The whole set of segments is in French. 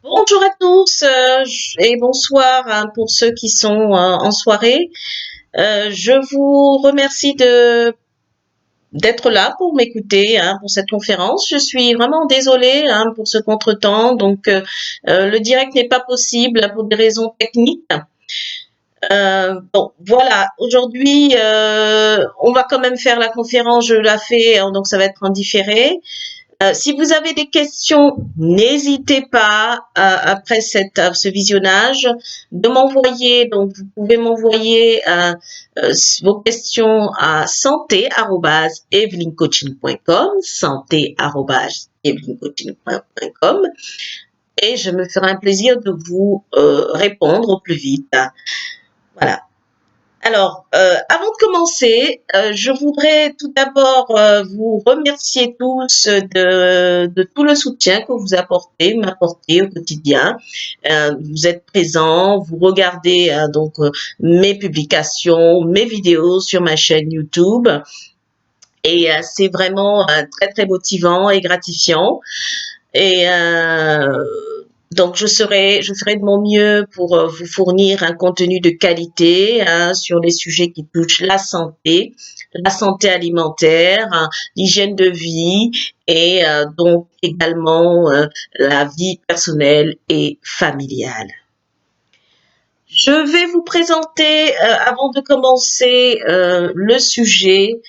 Bonjour à tous et bonsoir pour ceux qui sont en soirée. Je vous remercie d'être là pour m'écouter pour cette conférence. Je suis vraiment désolée pour ce contretemps. Le direct n'est pas possible pour des raisons techniques. Bon, voilà. Aujourd'hui, on va quand même faire la conférence. Je la fais, donc ça va être en différé. Si vous avez des questions, n'hésitez pas après ce visionnage de m'envoyer. Donc, vous pouvez m'envoyer vos questions à santé@evelyncoaching.com, santé@evelyncoaching.com, et je me ferai un plaisir de vous répondre au plus vite. Voilà. Alors, avant de commencer, je voudrais tout d'abord vous remercier tous de tout le soutien que vous m'apportez au quotidien. Vous êtes présents, vous regardez mes publications, mes vidéos sur ma chaîne YouTube, et c'est vraiment très très motivant et gratifiant. Et donc, je ferai de mon mieux pour vous fournir un contenu de qualité sur les sujets qui touchent la santé alimentaire, l'hygiène de vie et donc également la vie personnelle et familiale. Je vais vous présenter, avant de commencer le sujet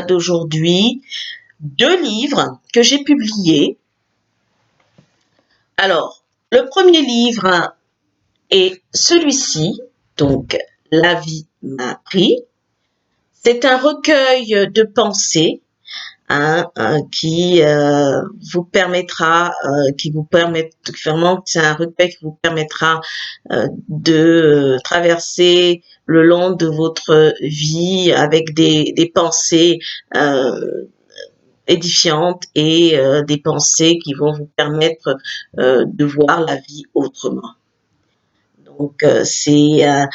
d'aujourd'hui, 2 livres que j'ai publiés. Alors, le premier livre est celui-ci, donc La vie m'a appris. C'est un recueil de pensées qui vous permettra, vraiment, c'est un recueil qui vous permettra de traverser le long de votre vie avec des pensées édifiantes et des pensées qui vont vous permettre de voir la vie autrement. Donc, c'est un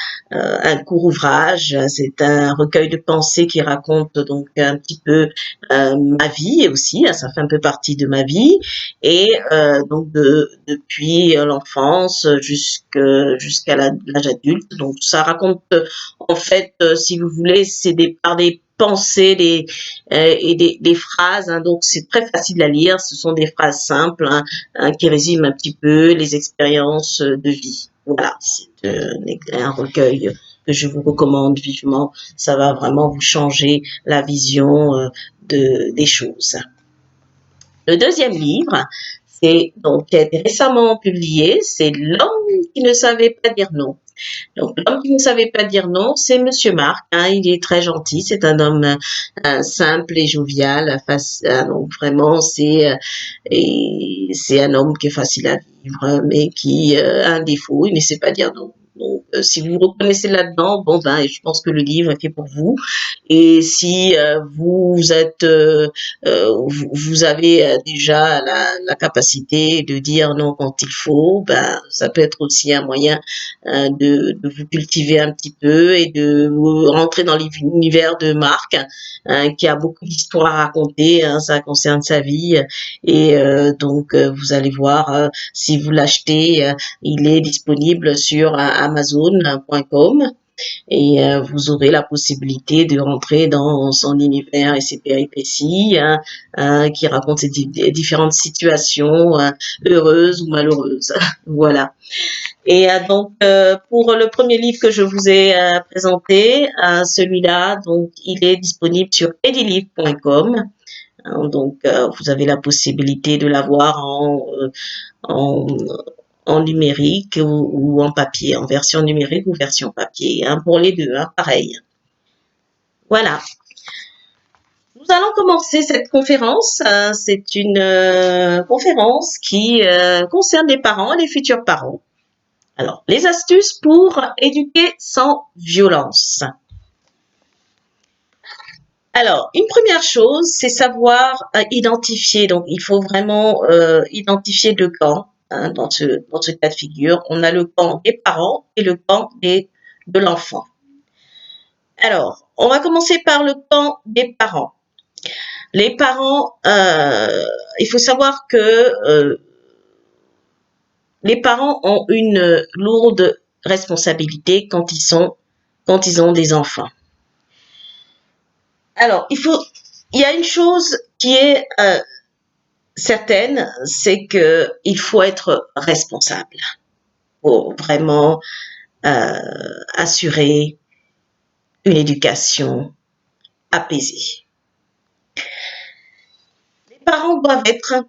court ouvrage, c'est un recueil de pensées qui raconte donc un petit peu ma vie aussi, ça fait un peu partie de ma vie, et donc depuis l'enfance jusqu'à l'âge adulte. Donc, ça raconte en fait, si vous voulez, c'est par des pensées et des phrases, donc c'est très facile à lire. Ce sont des phrases simples qui résument un petit peu les expériences de vie. Voilà, c'est un recueil que je vous recommande vivement. Ça va vraiment vous changer la vision des choses. Le deuxième livre, qui a été récemment publié, c'est L'homme qui ne savait pas dire non. Donc, l'homme qui ne savait pas dire non, c'est Monsieur Marc. Il est très gentil. C'est un homme simple et jovial. Donc, vraiment, c'est un homme qui est facile à vivre, mais qui a un défaut. Il ne sait pas dire non. Donc, si vous vous reconnaissez là-dedans, bon ben, je pense que le livre est fait pour vous. Et si vous avez déjà la capacité de dire non quand il faut, ben, ça peut être aussi un moyen de vous cultiver un petit peu et de rentrer dans l'univers de Marc, qui a beaucoup d'histoires à raconter. Ça concerne sa vie, et vous allez voir, si vous l'achetez, il est disponible sur Amazon.com. Et vous aurez la possibilité de rentrer dans son univers et ses péripéties, qui racontent ces différentes situations heureuses ou malheureuses. Voilà. Et pour le premier livre que je vous ai présenté, celui-là, donc il est disponible sur edilivre.com. Vous avez la possibilité de l'avoir en, en numérique ou en papier, en version numérique ou version papier, pour les deux, pareil. Voilà. Nous allons commencer cette conférence. C'est une conférence qui concerne les parents et les futurs parents. Alors, les astuces pour éduquer sans violence. Alors, une première chose, c'est savoir identifier. Donc, il faut vraiment identifier 2 camps dans ce cas de figure. On a le camp des parents et le camp de l'enfant. Alors, on va commencer par le camp des parents. Les parents, il faut savoir que les parents ont une lourde responsabilité quand ils ont des enfants. Alors, il y a une chose qui est certaine, c'est que il faut être responsable pour vraiment assurer une éducation apaisée. Les parents doivent être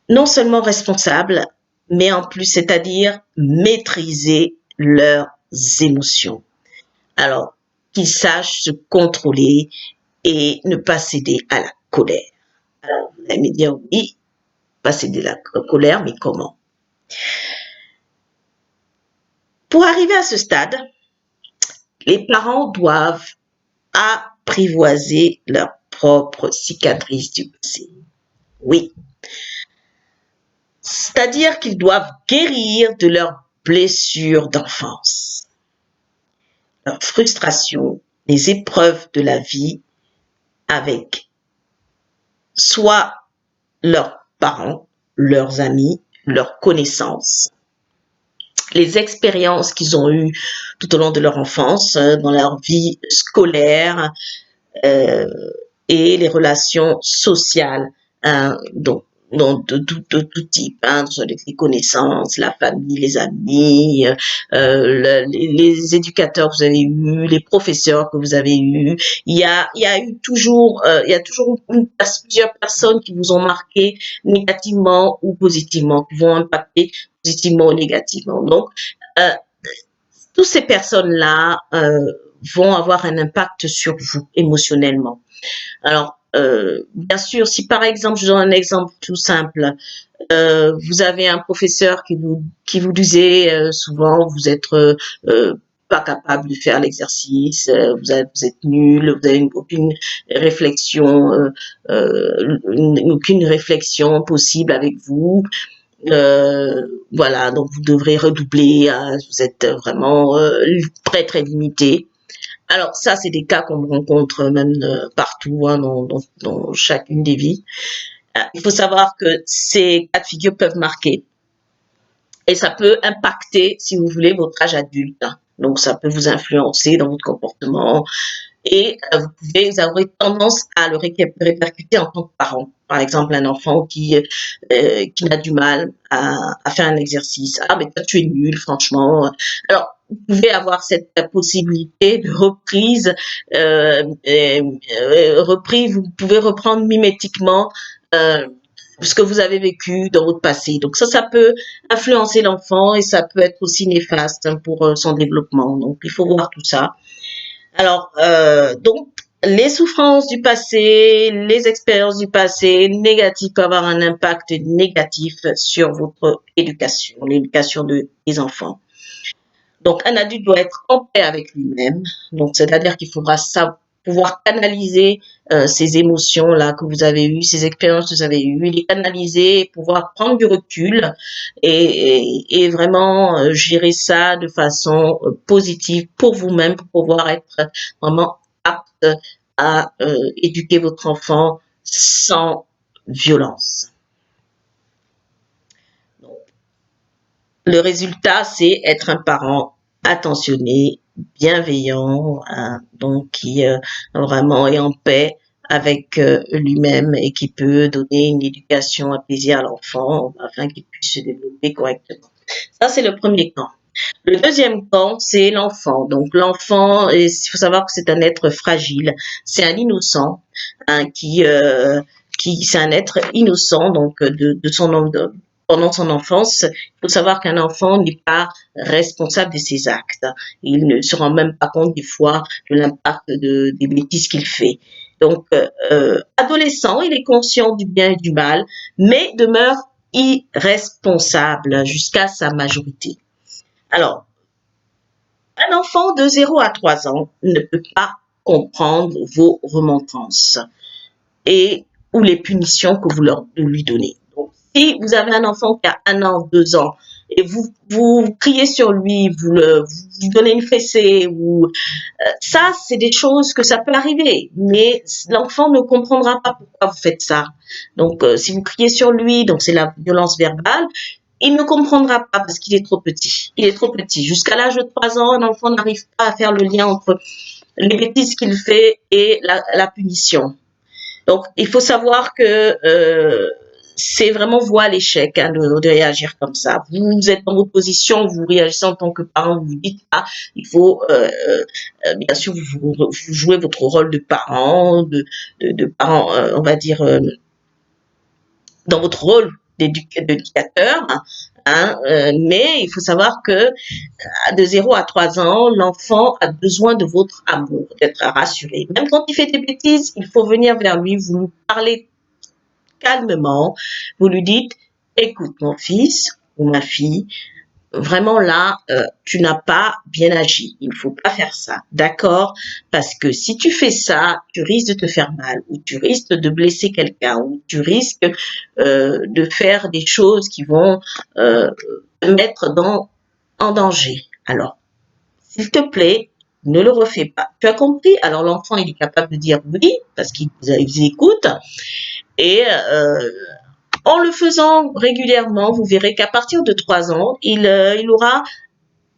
non seulement responsables, mais en plus, c'est-à-dire maîtriser leurs émotions. Alors, qu'ils sachent se contrôler et ne pas céder à la colère. Alors, vous allez me dire, oui, pas céder à la colère, mais comment? Pour arriver à ce stade, les parents doivent apprivoiser leurs propres cicatrices du passé. Oui. C'est-à-dire qu'ils doivent guérir de leurs blessures d'enfance, leurs frustrations, les épreuves de la vie avec soit leurs parents, leurs amis, leurs connaissances, les expériences qu'ils ont eues tout au long de leur enfance, dans leur vie scolaire, euh, et les relations sociales, hein, de tout type, hein, les connaissances, la famille, les amis, les éducateurs que vous avez eus, les professeurs que vous avez eus. Il y a eu toujours, il y a toujours plusieurs personnes qui vous ont marqué négativement ou positivement, qui vont impacter positivement ou négativement. Donc, euh, toutes ces personnes-là vont avoir un impact sur vous émotionnellement. Alors, bien sûr, si par exemple, je donne un exemple tout simple, vous avez un professeur qui vous disait souvent, vous êtes pas capable de faire l'exercice, vous êtes nul, vous avez aucune réflexion, aucune réflexion possible avec vous. Voilà, donc vous devrez redoubler, vous êtes vraiment très très limité. Alors ça, c'est des cas qu'on rencontre même partout, hein, dans chacune des vies. Il faut savoir que ces cas de figure peuvent marquer et ça peut impacter, si vous voulez, votre âge adulte. Donc ça peut vous influencer dans votre comportement et vous aurez tendance à le répercuter en tant que parent. Par exemple, un enfant qui a du mal à faire un exercice. Ah, mais toi, tu es nul, franchement. Alors, vous pouvez avoir cette possibilité de reprise, vous pouvez reprendre mimétiquement euh, ce que vous avez vécu dans votre passé. Donc ça peut influencer l'enfant et ça peut être aussi néfaste, hein, pour son développement. Donc, il faut voir tout ça. Alors, donc, les souffrances du passé, les expériences du passé négatives peuvent avoir un impact négatif sur votre éducation, l'éducation des enfants. Donc, un adulte doit être en paix avec lui-même. Donc, c'est-à-dire qu'il faudra pouvoir canaliser ces émotions-là que vous avez eues, ces expériences que vous avez eues, les canaliser, pouvoir prendre du recul et vraiment gérer ça de façon positive pour vous-même, pour pouvoir être vraiment apte à éduquer votre enfant sans violence. Donc, le résultat, c'est être un parent attentionné, bienveillant, hein, donc qui vraiment est en paix avec lui-même et qui peut donner une éducation apaisée à l'enfant afin qu'il puisse se développer correctement. Ça, c'est le premier camp. Le deuxième camp, c'est l'enfant. Donc l'enfant, il faut savoir que c'est un être fragile, c'est un innocent, hein, c'est un être innocent donc pendant son enfance. Il faut savoir qu'un enfant n'est pas responsable de ses actes. Il ne se rend même pas compte des fois de l'impact des bêtises qu'il fait. Donc adolescent, il est conscient du bien et du mal, mais demeure irresponsable jusqu'à sa majorité. Alors, un enfant de 0 à 3 ans ne peut pas comprendre vos remontrances et ou les punitions que lui donnez. Donc, si vous avez un enfant qui a 1 an, 2 ans, et vous criez sur lui, vous donnez une fessée, ou ça, c'est des choses que ça peut arriver, mais l'enfant ne comprendra pas pourquoi vous faites ça. Donc, si vous criez sur lui, donc c'est la violence verbale. il ne comprendra pas parce qu'il est trop petit. Il est trop petit. Jusqu'à l'âge de 3 ans, un enfant n'arrive pas à faire le lien entre les bêtises qu'il fait et la punition. Donc, il faut savoir que c'est vraiment vous à l'échec hein, de réagir comme ça. Vous êtes dans votre position, vous réagissez en tant que parent, vous vous dites ah, il faut bien sûr vous jouez votre rôle de parent, de parent, on va dire dans votre rôle d'éducateur. Hein, mais il faut savoir que de 0 à 3 ans, l'enfant a besoin de votre amour, d'être rassuré. Même quand il fait des bêtises, il faut venir vers lui, vous lui parlez calmement, vous lui dites, écoute mon fils ou ma fille, vraiment là, tu n'as pas bien agi. Il ne faut pas faire ça, d'accord? Parce que si tu fais ça, tu risques de te faire mal, ou tu risques de blesser quelqu'un, ou tu risques de faire des choses qui vont te mettre en danger. Alors, s'il te plaît, ne le refais pas. Tu as compris? Alors l'enfant, il est capable de dire oui, parce qu'il vous écoute, et en le faisant régulièrement, vous verrez qu'à partir de 3 ans, il aura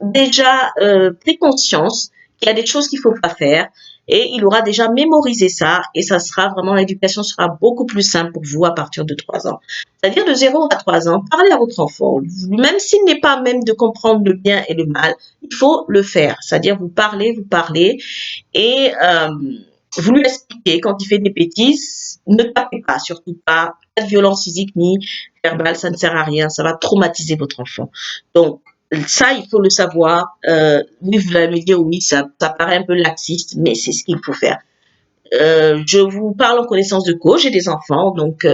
déjà pris conscience qu'il y a des choses qu'il faut pas faire et il aura déjà mémorisé ça et ça sera vraiment l'éducation sera beaucoup plus simple pour vous à partir de 3 ans. C'est-à-dire de 0 à 3 ans, parlez à votre enfant, même s'il n'est pas même de comprendre le bien et le mal, il faut le faire. C'est-à-dire vous parlez et vous lui expliquez quand il fait des bêtises, ne tapez pas, surtout pas de violence physique ni verbale, ça ne sert à rien, ça va traumatiser votre enfant. Donc, ça, il faut le savoir. Oui, vous allez me dire, oui, ça paraît un peu laxiste, mais c'est ce qu'il faut faire. Je vous parle en connaissance de cause, j'ai des enfants, donc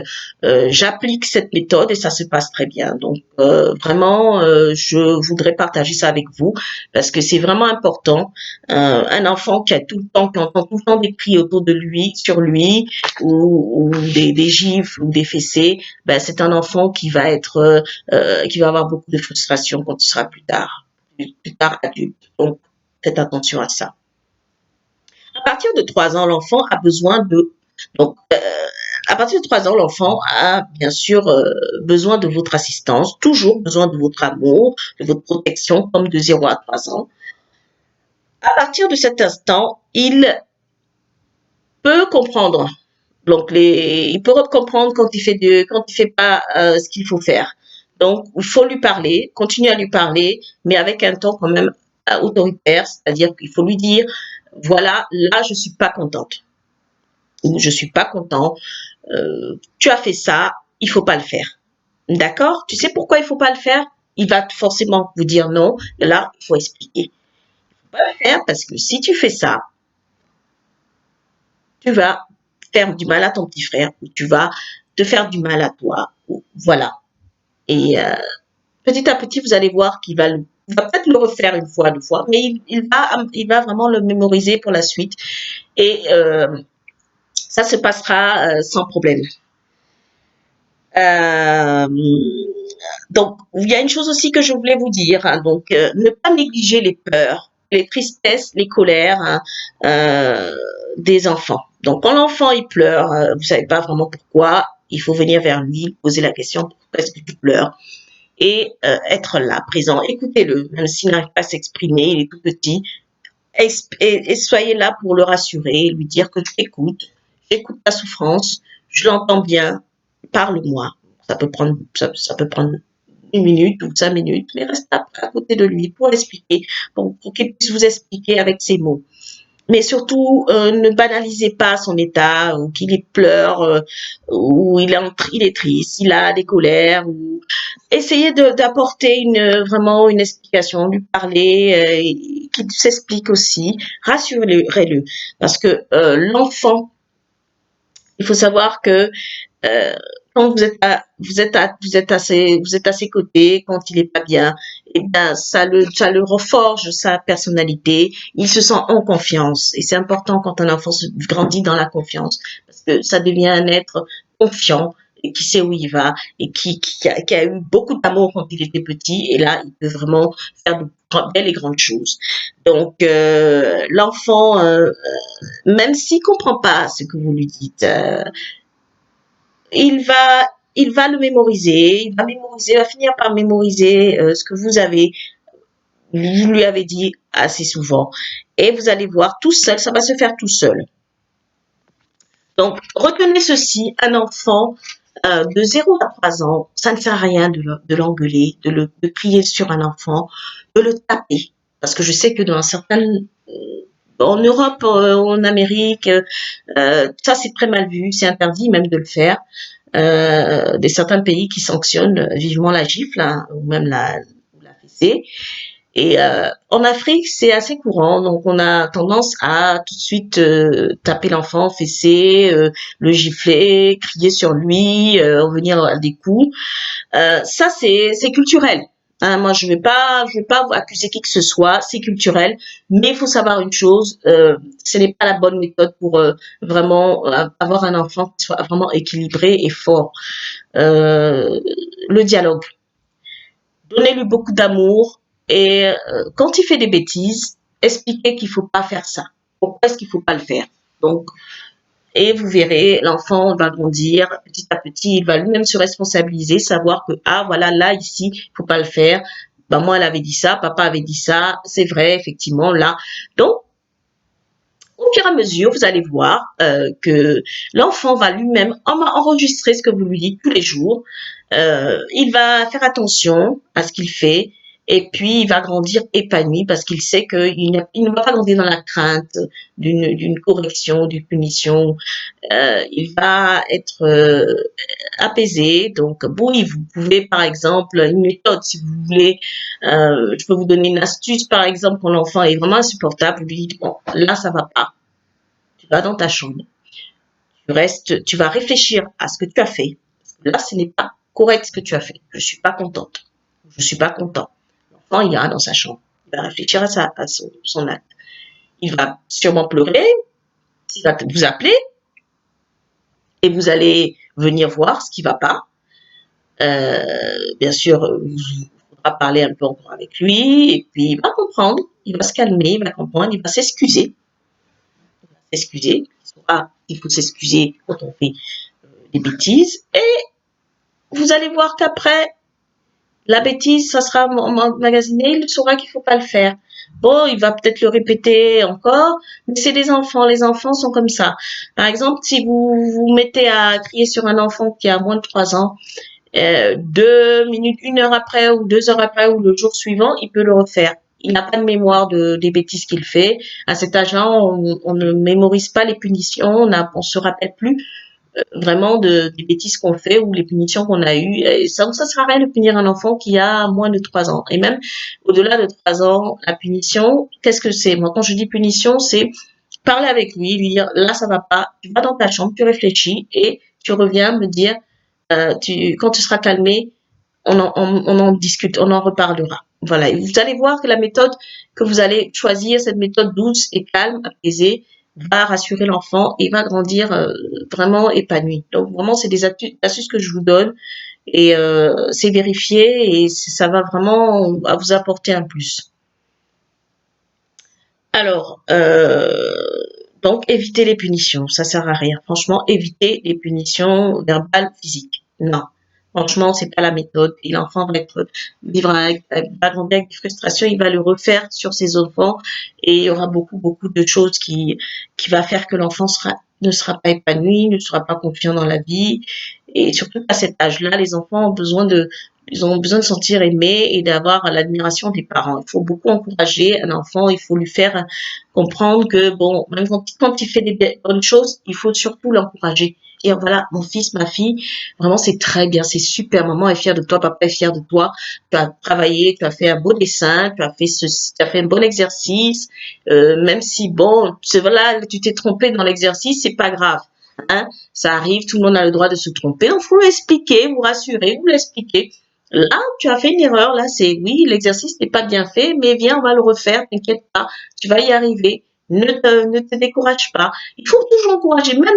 j'applique cette méthode et ça se passe très bien. Donc vraiment, je voudrais partager ça avec vous parce que c'est vraiment important. Un enfant qui a tout le temps, qui entend tout le temps des cris autour de lui, sur lui, ou des gifles ou des fessées, ben, c'est un enfant qui va avoir beaucoup de frustration quand il sera plus tard adulte. Donc faites attention à ça. À partir de 3 ans, l'enfant a besoin de donc à partir de 3 ans, l'enfant a bien sûr besoin de votre assistance, toujours besoin de votre amour, de votre protection, comme de 0 à 3 ans. À partir de cet instant, il peut comprendre. Donc, il peut comprendre quand il fait pas ce qu'il faut faire. Donc, il faut lui parler, continuer à lui parler, mais avec un ton quand même autoritaire, c'est-à-dire qu'il faut lui dire, voilà, là, je suis pas contente. Ou je suis pas content, tu as fait ça, il faut pas le faire. D'accord? Tu sais pourquoi il faut pas le faire? Il va forcément vous dire non. Et là, il faut expliquer. Il faut pas le faire parce que si tu fais ça, tu vas faire du mal à ton petit frère ou tu vas te faire du mal à toi. Voilà. Et petit à petit, vous allez voir il va peut-être le refaire une fois, 2 fois, mais il va vraiment le mémoriser pour la suite. Et ça se passera sans problème. Euh, donc, il y a une chose aussi que je voulais vous dire. Hein, donc, ne pas négliger les peurs, les tristesses, les colères hein, des enfants. Donc, quand l'enfant il pleure, vous savez pas vraiment pourquoi, il faut venir vers lui, poser la question pourquoi est-ce que tu pleures et être là, présent. Écoutez-le, même s'il n'arrive pas à s'exprimer, il est tout petit, et soyez là pour le rassurer, lui dire que j'écoute ta souffrance, je l'entends bien, parle-moi. Ça peut prendre 1 minute ou 5 minutes, mais reste à côté de lui pour l'expliquer, pour qu'il puisse vous expliquer avec ses mots. Mais surtout, ne banalisez pas son état, ou qu'il pleure, ou il est triste, il a des colères, ou essayez d'apporter vraiment une explication, lui parler, qu'il s'explique aussi, rassurez-le, parce que l'enfant, il faut savoir que euh, quand vous êtes à ses côtés, quand il est pas bien, et bien, ça le reforge sa personnalité. Il se sent en confiance. Et c'est important quand un enfant grandit dans la confiance. Parce que ça devient un être confiant et qui sait où il va et qui a eu beaucoup d'amour quand il était petit. Et là, il peut vraiment faire de belles et grandes choses. Donc, l'enfant, même s'il comprend pas ce que vous lui dites, il va, il va le mémoriser, il va finir par mémoriser ce que vous lui avez dit assez souvent. Et vous allez voir tout seul, ça va se faire tout seul. Donc, retenez ceci, un enfant de 0 à 3 ans, ça ne sert à rien de l'engueuler, de crier sur un enfant, de le taper. Parce que je sais que dans certaines... En Europe, en Amérique, ça c'est très mal vu, c'est interdit même de le faire. Des certains pays qui sanctionnent vivement la gifle, hein, ou même la fessée. Et en Afrique, c'est assez courant, donc on a tendance à tout de suite taper l'enfant, fesser, le gifler, crier sur lui, en venir à des coups. Ça, c'est culturel. Hein, moi, je vais pas accuser qui que ce soit, c'est culturel. Mais il faut savoir une chose, ce n'est pas la bonne méthode pour vraiment avoir un enfant qui soit vraiment équilibré et fort. Euh, le dialogue. Donnez-lui beaucoup d'amour et quand il fait des bêtises, expliquez qu'il faut pas faire ça. Pourquoi est-ce qu'il faut pas le faire? Donc, et vous verrez, l'enfant va grandir petit à petit, il va lui-même se responsabiliser, savoir que, ah, voilà, là, ici, il faut pas le faire. Ben, moi, elle avait dit ça, papa avait dit ça, c'est vrai, effectivement, là. Donc, au fur et à mesure, vous allez voir que l'enfant va lui-même enregistrer ce que vous lui dites tous les jours. Il va faire attention à ce qu'il fait et puis il va grandir épanoui parce qu'il sait qu'il ne va pas grandir dans la crainte d'une correction, d'une punition. Il va être apaisé. Donc, oui, vous pouvez, par exemple, une méthode, si vous voulez, je peux vous donner une astuce, par exemple, quand l'enfant est vraiment insupportable, vous lui dites, bon, là, ça va pas. Tu vas dans ta chambre. Tu vas réfléchir à ce que tu as fait. Là, ce n'est pas correct ce que tu as fait. Je suis pas contente. Je suis pas content. L'enfant, il ira dans sa chambre. Il va réfléchir à son acte. Il va sûrement pleurer. Il va vous appeler. Et vous allez venir voir ce qui va pas. Bien sûr, il faudra parler un peu encore avec lui. Et puis, il va comprendre. Il va se calmer. Il va comprendre. Il va s'excuser. S'excuser. Il faut s'excuser quand on fait des bêtises. Et vous allez voir qu'après, la bêtise, ça sera emmagasiné, il saura qu'il faut pas le faire. Bon, il va peut-être le répéter encore, mais c'est des enfants. Les enfants sont comme ça. Par exemple, si vous vous mettez à crier sur un enfant qui a moins de 3 ans, 2 minutes, 1 heure après ou 2 heures après ou le jour suivant, il peut le refaire. Il n'a pas de mémoire des bêtises qu'il fait. À cet âge-là, on ne mémorise pas les punitions, on se rappelle plus vraiment des bêtises qu'on fait ou les punitions qu'on a eues. Et ça sert à rien de punir un enfant qui a moins de 3 ans. Et même au-delà de 3 ans, la punition, qu'est-ce que c'est? Moi, quand je dis punition, c'est parler avec lui dire là ça va pas, tu vas dans ta chambre, tu réfléchis et tu reviens me dire quand tu seras calmé, on en discute, on en reparlera. Voilà, et vous allez voir que la méthode que vous allez choisir, cette méthode douce et calme, apaisée, va rassurer l'enfant et va grandir vraiment épanoui. Donc vraiment, c'est des astuces que je vous donne et c'est vérifié et ça va vraiment vous apporter un plus. Alors, donc évitez les punitions, ça sert à rien. Franchement, évitez les punitions verbales, physiques. Non. Franchement, c'est pas la méthode. Et l'enfant va va grandir avec des frustrations, il va le refaire sur ses enfants et il y aura beaucoup de choses qui va faire que l'enfant ne sera pas épanoui, ne sera pas confiant dans la vie. Et surtout à cet âge-là, les enfants ils ont besoin de se sentir aimés et d'avoir l'admiration des parents. Il faut beaucoup encourager un enfant, il faut lui faire comprendre que bon, même quand il fait des bonnes choses, il faut surtout l'encourager. Et voilà, mon fils, ma fille, vraiment c'est très bien, c'est super. Maman est fière de toi, papa est fier de toi. Tu as travaillé, tu as fait un beau dessin, tu as fait ceci, tu as fait un bon exercice. Même si bon, voilà, tu t'es trompé dans l'exercice, c'est pas grave. Hein, ça arrive, tout le monde a le droit de se tromper. Donc, faut l'expliquer, vous rassurer, vous l'expliquer. Là, tu as fait une erreur. Là, c'est oui, l'exercice n'est pas bien fait, mais viens, on va le refaire. T'inquiète pas, tu vas y arriver. Ne te décourage pas. Il faut toujours encourager, même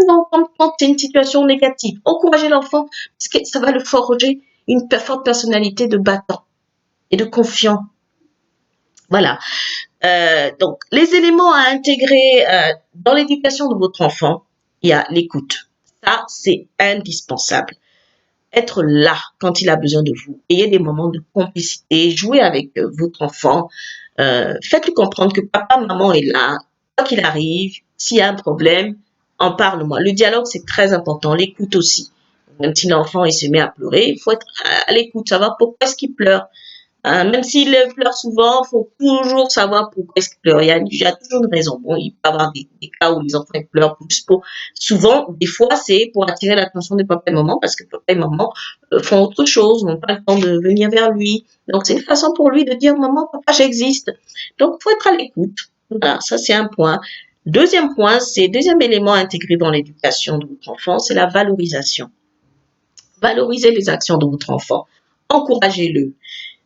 quand c'est une situation négative. Encourager l'enfant, parce que ça va le forger une forte personnalité de battant et de confiant. Voilà. Donc, les éléments à intégrer dans l'éducation de votre enfant, il y a l'écoute. Ça, c'est indispensable. être là quand il a besoin de vous. Ayez des moments de complicité, jouez avec votre enfant, faites-lui comprendre que papa, maman est là, quoi qu'il arrive, s'il y a un problème, en parle-moi. Le dialogue, c'est très important, l'écoute aussi. Même si l'enfant il se met à pleurer, il faut être à l'écoute, savoir pourquoi est-ce qu'il pleure. Même s'il pleure souvent, il faut toujours savoir pourquoi est-ce qu'il pleure. Il y a toujours une raison. Bon, il peut y avoir des cas où les enfants ils pleurent juste pour... Souvent, des fois, c'est pour attirer l'attention de papa et maman parce que papa et maman font autre chose, n'ont pas le temps de venir vers lui. Donc, c'est une façon pour lui de dire, maman, papa, j'existe. Donc, il faut être à l'écoute. Voilà, ça, c'est un point. Deuxième point, c'est deuxième élément intégré dans l'éducation de votre enfant, c'est la valorisation. Valorisez les actions de votre enfant. Encouragez-le.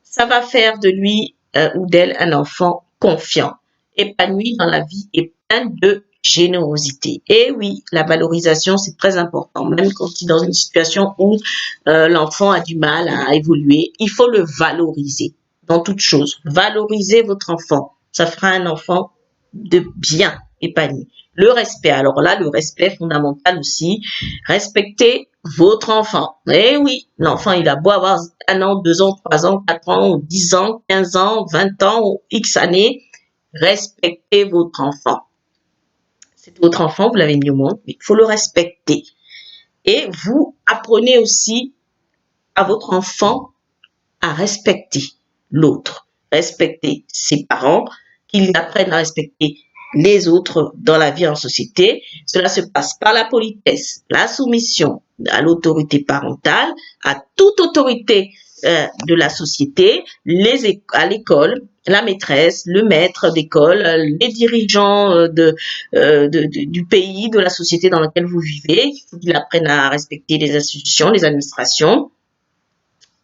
Ça va faire de lui ou d'elle un enfant confiant, épanoui dans la vie et plein de générosité. Et oui, la valorisation, c'est très important. Même quand il est dans une situation où l'enfant a du mal à évoluer, il faut le valoriser dans toute chose. Valorisez votre enfant. Ça fera un enfant de bien épanoui. Le respect, alors là, le respect fondamental aussi. Respectez votre enfant. Eh oui, l'enfant, il a beau avoir 1 an, 2 ans, 3 ans, 4 ans, 10 ans, 15 ans, 20 ans, X années. Respectez votre enfant. C'est votre enfant, vous l'avez mis au monde, mais il faut le respecter. Et vous apprenez aussi à votre enfant à respecter l'autre, respecter ses parents, qu'ils apprennent à respecter les autres dans la vie en société. Cela se passe par la politesse, la soumission à l'autorité parentale, à toute autorité de la société, à l'école, la maîtresse, le maître d'école, les dirigeants du pays, de la société dans laquelle vous vivez. Il faut qu'ils apprennent à respecter les institutions, les administrations.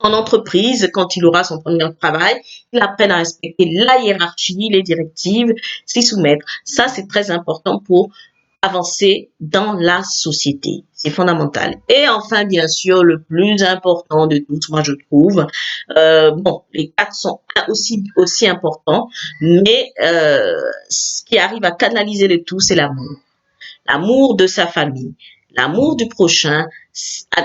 En entreprise, quand il aura son premier travail, il apprenne à respecter la hiérarchie, les directives, s'y soumettre. Ça, c'est très important pour avancer dans la société. C'est fondamental. Et enfin, bien sûr, le plus important de tous, moi je trouve, bon, les 4 sont aussi importants, mais ce qui arrive à canaliser le tout, c'est l'amour. L'amour de sa famille, l'amour du prochain,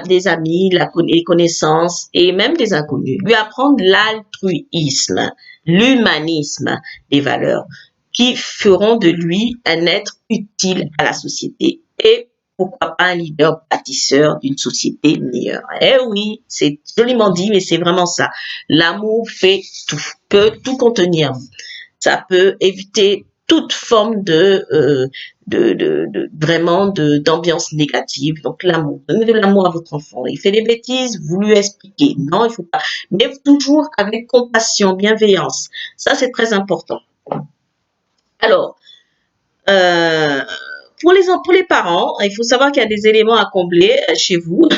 des amis, les connaissances et même des inconnus. Lui apprendre l'altruisme, l'humanisme, des valeurs qui feront de lui un être utile à la société et pourquoi pas un leader bâtisseur d'une société meilleure. Eh oui, c'est joliment dit, mais c'est vraiment ça. L'amour fait tout, peut tout contenir. Ça peut éviter toute forme vraiment d'ambiance négative. Donc l'amour, donnez de l'amour à votre enfant. Il fait des bêtises, vous lui expliquez. Non, il faut pas. Mais toujours avec compassion, bienveillance. Ça, c'est très important. Alors, euh, pour les parents, il faut savoir qu'il y a des éléments à combler chez vous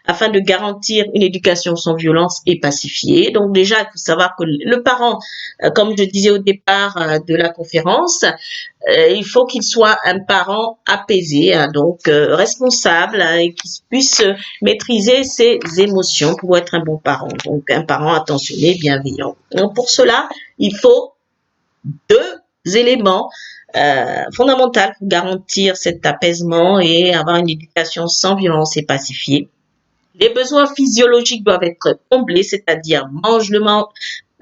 afin de garantir une éducation sans violence et pacifiée. Donc déjà, il faut savoir que le parent, comme je disais au départ de la conférence, il faut qu'il soit un parent apaisé, hein, donc responsable, hein, et qui puisse maîtriser ses émotions pour être un bon parent. Donc un parent attentionné, bienveillant. Donc pour cela, il faut 2 éléments fondamentaux pour garantir cet apaisement et avoir une éducation sans violence et pacifiée. Les besoins physiologiques doivent être comblés, c'est-à-dire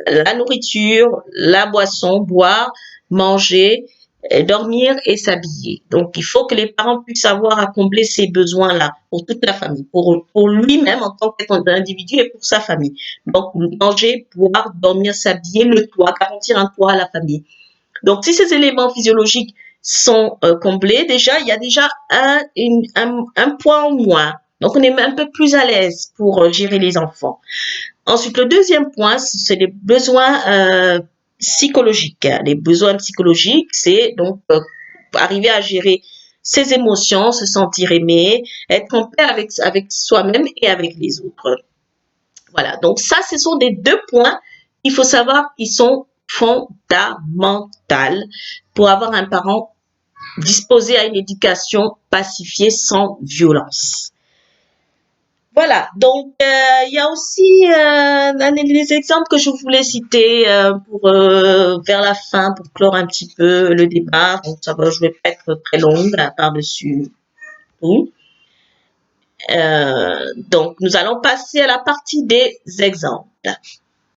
la nourriture, la boisson, boire, manger, dormir et s'habiller. Donc, il faut que les parents puissent avoir à combler ces besoins-là pour toute la famille, pour lui-même en tant qu'individu et pour sa famille. Donc, manger, boire, dormir, s'habiller, le toit, garantir un toit à la famille. Donc, si ces éléments physiologiques sont comblés, déjà, il y a déjà un point en moins. Donc, on est un peu plus à l'aise pour gérer les enfants. Ensuite, le deuxième point, c'est les besoins psychologiques. Les besoins psychologiques, c'est donc arriver à gérer ses émotions, se sentir aimé, être en paix avec soi-même et avec les autres. Voilà, donc ça, ce sont des 2 points. Il faut savoir qu'ils sont fondamentaux pour avoir un parent disposé à une éducation pacifiée sans violence. Voilà, donc il y a aussi des exemples que je voulais citer pour vers la fin, pour clore un petit peu le débat. Donc ça va, je vais pas être très longue par-dessus tout. Donc, nous allons passer à la partie des exemples.